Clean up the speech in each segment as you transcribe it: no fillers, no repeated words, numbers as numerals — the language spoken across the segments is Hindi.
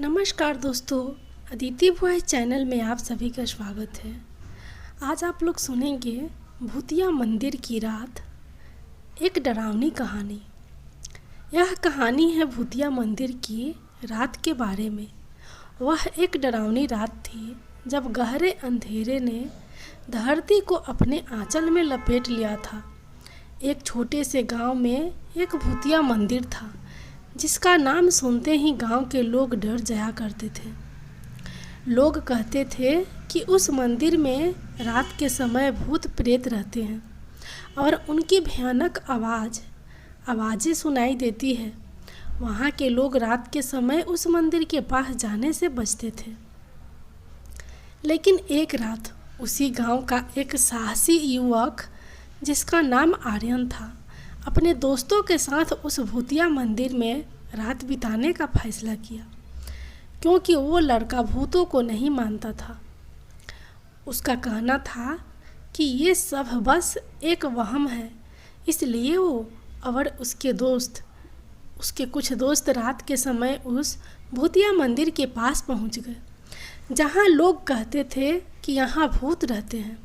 नमस्कार दोस्तों, अदिति वॉइस चैनल में आप सभी का स्वागत है। आज आप लोग सुनेंगे भूतिया मंदिर की रात, एक डरावनी कहानी। यह कहानी है भूतिया मंदिर की रात के बारे में। वह एक डरावनी रात थी जब गहरे अंधेरे ने धरती को अपने आंचल में लपेट लिया था। एक छोटे से गांव में एक भूतिया मंदिर था जिसका नाम सुनते ही गांव के लोग डर जाया करते थे। लोग कहते थे कि उस मंदिर में रात के समय भूत प्रेत रहते हैं और उनकी भयानक आवाज़ें सुनाई देती है। वहाँ के लोग रात के समय उस मंदिर के पास जाने से बचते थे। लेकिन एक रात उसी गांव का एक साहसी युवक जिसका नाम आर्यन था, अपने दोस्तों के साथ उस भूतिया मंदिर में रात बिताने का फैसला किया, क्योंकि वो लड़का भूतों को नहीं मानता था। उसका कहना था कि ये सब बस एक वहम है। इसलिए वो और उसके कुछ दोस्त रात के समय उस भूतिया मंदिर के पास पहुंच गए, जहां लोग कहते थे कि यहाँ भूत रहते हैं।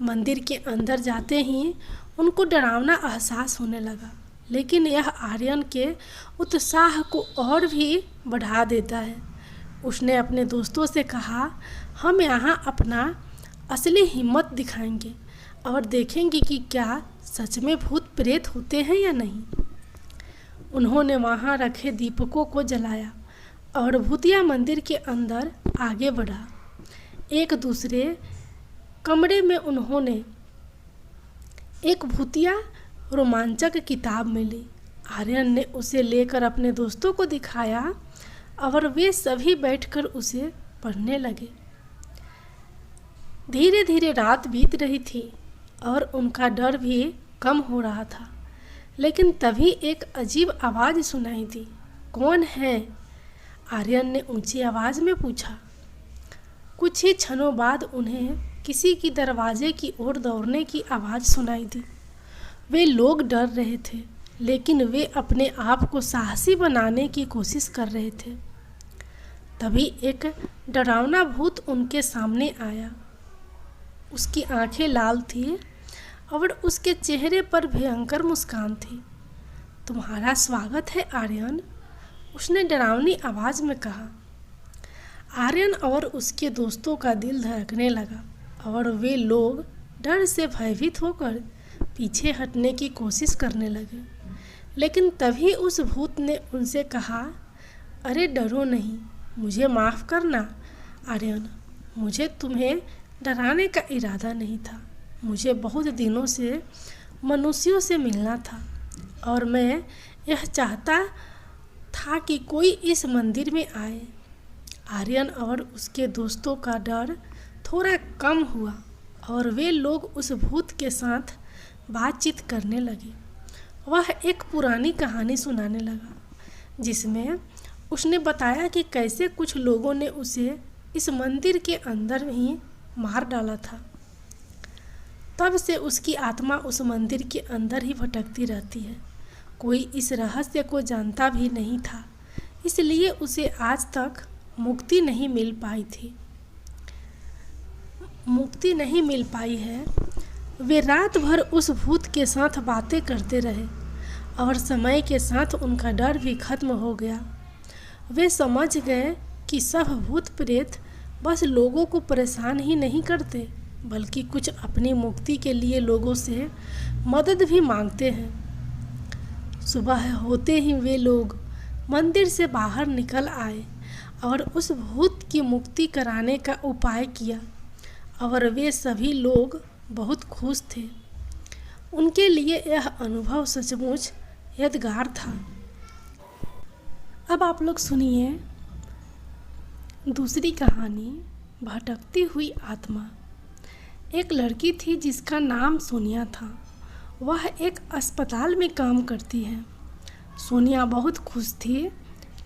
मंदिर के अंदर जाते ही उनको डरावना एहसास होने लगा, लेकिन यह आर्यन के उत्साह को और भी बढ़ा देता है। उसने अपने दोस्तों से कहा, हम यहाँ अपना असली हिम्मत दिखाएंगे और देखेंगे कि क्या सच में भूत प्रेत होते हैं या नहीं। उन्होंने वहाँ रखे दीपकों को जलाया और भूतिया मंदिर के अंदर आगे बढ़ा। एक दूसरे कमरे में उन्होंने एक भूतिया रोमांचक किताब मिली। आर्यन ने उसे लेकर अपने दोस्तों को दिखाया और वे सभी बैठकर उसे पढ़ने लगे। धीरे धीरे रात बीत रही थी और उनका डर भी कम हो रहा था। लेकिन तभी एक अजीब आवाज़ सुनाई दी। कौन है? आर्यन ने ऊंची आवाज़ में पूछा। कुछ ही क्षणों बाद उन्हें किसी की दरवाजे की ओर दौड़ने की आवाज़ सुनाई दी। वे लोग डर रहे थे, लेकिन वे अपने आप को साहसी बनाने की कोशिश कर रहे थे। तभी एक डरावना भूत उनके सामने आया। उसकी आंखें लाल थी और उसके चेहरे पर भयंकर मुस्कान थी। तुम्हारा स्वागत है आर्यन, उसने डरावनी आवाज़ में कहा। आर्यन और उसके दोस्तों का दिल धड़कने लगा और वे लोग डर से भयभीत होकर पीछे हटने की कोशिश करने लगे। लेकिन तभी उस भूत ने उनसे कहा, अरे डरो नहीं, मुझे माफ़ करना आर्यन, मुझे तुम्हें डराने का इरादा नहीं था। मुझे बहुत दिनों से मनुष्यों से मिलना था और मैं यह चाहता था कि कोई इस मंदिर में आए। आर्यन और उसके दोस्तों का डर थोड़ा कम हुआ और वे लोग उस भूत के साथ बातचीत करने लगे। वह एक पुरानी कहानी सुनाने लगा, जिसमें उसने बताया कि कैसे कुछ लोगों ने उसे इस मंदिर के अंदर ही मार डाला था। तब से उसकी आत्मा उस मंदिर के अंदर ही भटकती रहती है। कोई इस रहस्य को जानता भी नहीं था, इसलिए उसे आज तक मुक्ति नहीं मिल पाई है। वे रात भर उस भूत के साथ बातें करते रहे और समय के साथ उनका डर भी खत्म हो गया। वे समझ गए कि सब भूत प्रेत बस लोगों को परेशान ही नहीं करते, बल्कि कुछ अपनी मुक्ति के लिए लोगों से मदद भी मांगते हैं। सुबह होते ही वे लोग मंदिर से बाहर निकल आए और उस भूत की मुक्ति कराने का उपाय किया और वे सभी लोग बहुत खुश थे। उनके लिए यह अनुभव सचमुच यादगार था। अब आप लोग सुनिए दूसरी कहानी, भटकती हुई आत्मा। एक लड़की थी जिसका नाम सोनिया था। वह एक अस्पताल में काम करती है। सोनिया बहुत खुश थी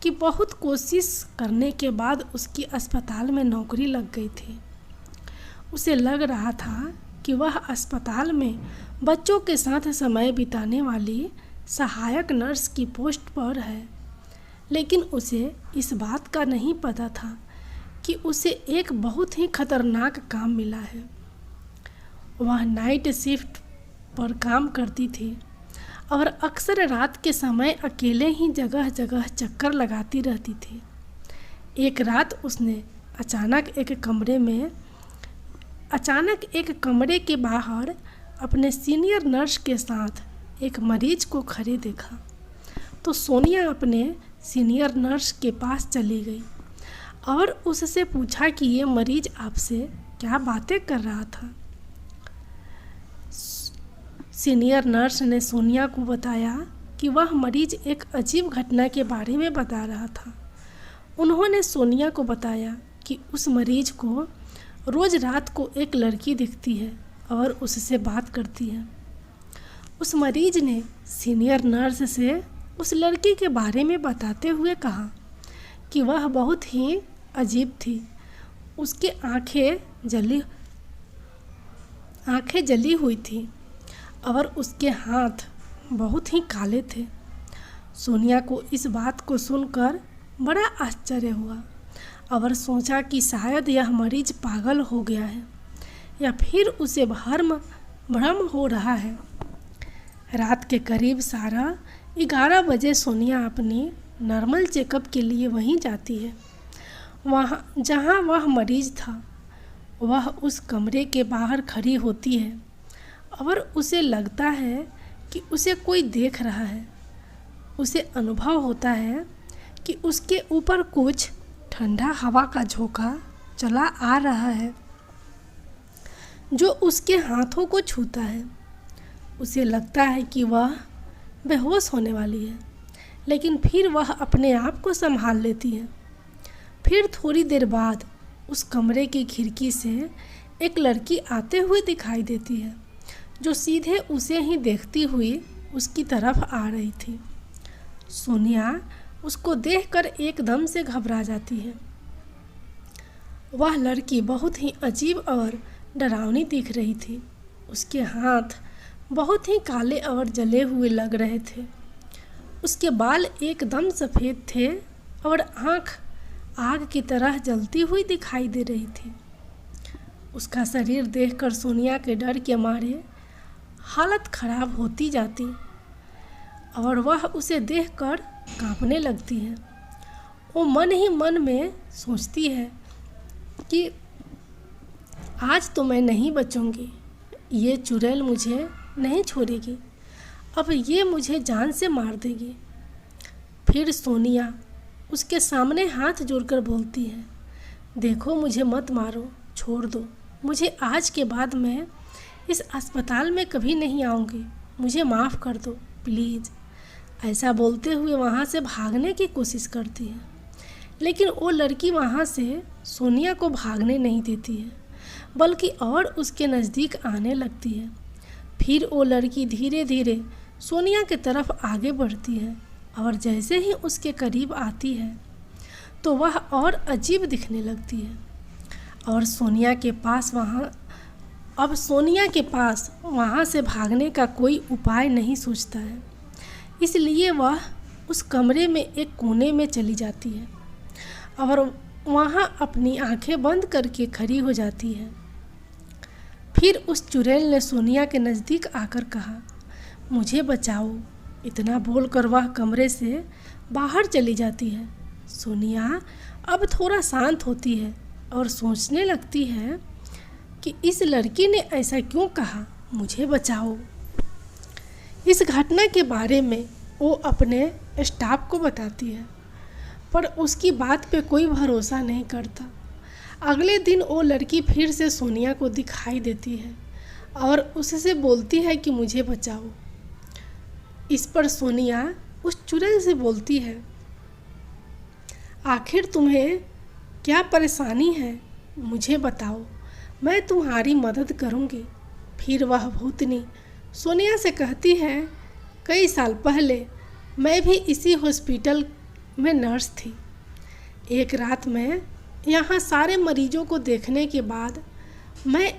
कि बहुत कोशिश करने के बाद उसकी अस्पताल में नौकरी लग गई थी। उसे लग रहा था कि वह अस्पताल में बच्चों के साथ समय बिताने वाली सहायक नर्स की पोस्ट पर है। लेकिन उसे इस बात का नहीं पता था कि उसे एक बहुत ही खतरनाक काम मिला है। वह नाइट शिफ्ट पर काम करती थी और अक्सर रात के समय अकेले ही जगह जगह चक्कर लगाती रहती थी। एक रात उसने अचानक एक कमरे के बाहर अपने सीनियर नर्स के साथ एक मरीज को खड़े देखा। तो सोनिया अपने सीनियर नर्स के पास चली गई और उससे पूछा कि ये मरीज आपसे क्या बातें कर रहा था। सीनियर नर्स ने सोनिया को बताया कि वह मरीज एक अजीब घटना के बारे में बता रहा था। उन्होंने सोनिया को बताया कि उस मरीज को रोज़ रात को एक लड़की दिखती है और उससे बात करती है। उस मरीज ने सीनियर नर्स से उस लड़की के बारे में बताते हुए कहा कि वह बहुत ही अजीब थी। उसकी आंखें जली हुई थी और उसके हाथ बहुत ही काले थे। सोनिया को इस बात को सुनकर बड़ा आश्चर्य हुआ और सोचा कि शायद यह मरीज पागल हो गया है या फिर उसे भ्रम हो रहा है। रात के करीब 11:30 बजे सोनिया अपनी नॉर्मल चेकअप के लिए वहीं जाती है। वहाँ जहाँ वह मरीज था वह उस कमरे के बाहर खड़ी होती है और उसे लगता है कि उसे कोई देख रहा है। उसे अनुभव होता है कि उसके ऊपर कुछ ठंडा हवा का झोंका चला आ रहा है जो उसके हाथों को छूता है। उसे लगता है कि वह बेहोश होने वाली है, लेकिन फिर वह अपने आप को संभाल लेती है। फिर थोड़ी देर बाद उस कमरे की खिड़की से एक लड़की आते हुए दिखाई देती है जो सीधे उसे ही देखती हुई उसकी तरफ आ रही थी। सोनिया उसको देखकर एकदम से घबरा जाती है। वह लड़की बहुत ही अजीब और डरावनी दिख रही थी। उसके हाथ बहुत ही काले और जले हुए लग रहे थे। उसके बाल एकदम सफ़ेद थे और आँख आग की तरह जलती हुई दिखाई दे रही थी। उसका शरीर देखकर सोनिया के डर के मारे हालत खराब होती जाती और वह उसे देखकर कांपने लगती है। वो मन ही मन में सोचती है कि आज तो मैं नहीं बचूंगी, ये चुड़ैल मुझे नहीं छोड़ेगी, अब ये मुझे जान से मार देगी। फिर सोनिया उसके सामने हाथ जोड़कर बोलती है, देखो मुझे मत मारो, छोड़ दो मुझे, आज के बाद मैं इस अस्पताल में कभी नहीं आऊँगी, मुझे माफ़ कर दो प्लीज़। ऐसा बोलते हुए वहाँ से भागने की कोशिश करती है, लेकिन वो लड़की वहाँ से सोनिया को भागने नहीं देती है, बल्कि और उसके नज़दीक आने लगती है। फिर वो लड़की धीरे धीरे सोनिया की तरफ आगे बढ़ती है और जैसे ही उसके करीब आती है तो वह और अजीब दिखने लगती है और सोनिया के पास वहाँ से भागने का कोई उपाय नहीं सोचता है। इसलिए वह उस कमरे में एक कोने में चली जाती है और वहाँ अपनी आंखें बंद करके खड़ी हो जाती है। फिर उस चुड़ैल ने सोनिया के नज़दीक आकर कहा, मुझे बचाओ। इतना बोलकर वह कमरे से बाहर चली जाती है। सोनिया अब थोड़ा शांत होती है और सोचने लगती है कि इस लड़की ने ऐसा क्यों कहा, मुझे बचाओ। इस घटना के बारे में वो अपने स्टाफ को बताती है, पर उसकी बात पे कोई भरोसा नहीं करता। अगले दिन वो लड़की फिर से सोनिया को दिखाई देती है और उससे बोलती है कि मुझे बचाओ। इस पर सोनिया उस चुड़ैल से बोलती है, आखिर तुम्हें क्या परेशानी है, मुझे बताओ, मैं तुम्हारी मदद करूँगी। फिर वह भूतनी सोनिया से कहती है, कई साल पहले मैं भी इसी हॉस्पिटल में नर्स थी। एक रात में यहाँ सारे मरीजों को देखने के बाद मैं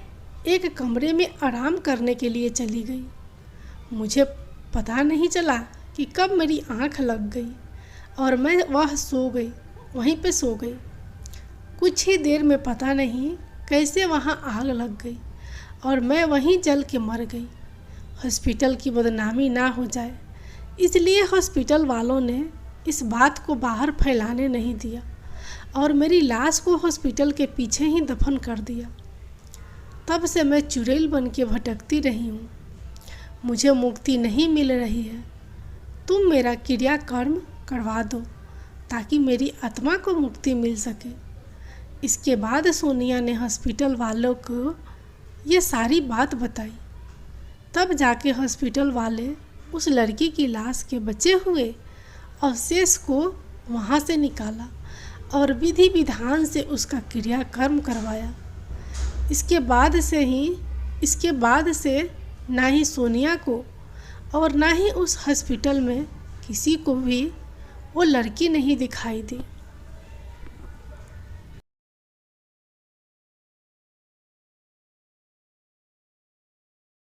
एक कमरे में आराम करने के लिए चली गई। मुझे पता नहीं चला कि कब मेरी आँख लग गई और मैं वहीं पे सो गई। कुछ ही देर में पता नहीं कैसे वहाँ आग लग गई और मैं वहीं जल के मर गई। हॉस्पिटल की बदनामी ना हो जाए इसलिए हॉस्पिटल वालों ने इस बात को बाहर फैलाने नहीं दिया और मेरी लाश को हॉस्पिटल के पीछे ही दफन कर दिया। तब से मैं चुड़ैल बन के भटकती रही हूँ। मुझे मुक्ति नहीं मिल रही है। तुम मेरा क्रियाकर्म करवा दो ताकि मेरी आत्मा को मुक्ति मिल सके। इसके बाद सोनिया ने हॉस्पिटल वालों को ये सारी बात बताई। तब जाके हॉस्पिटल वाले उस लड़की की लाश के बचे हुए अवशेष को वहाँ से निकाला और विधि विधान से उसका क्रियाकर्म करवाया। इसके बाद से ना ही सोनिया को और ना ही उस हॉस्पिटल में किसी को भी वो लड़की नहीं दिखाई दी।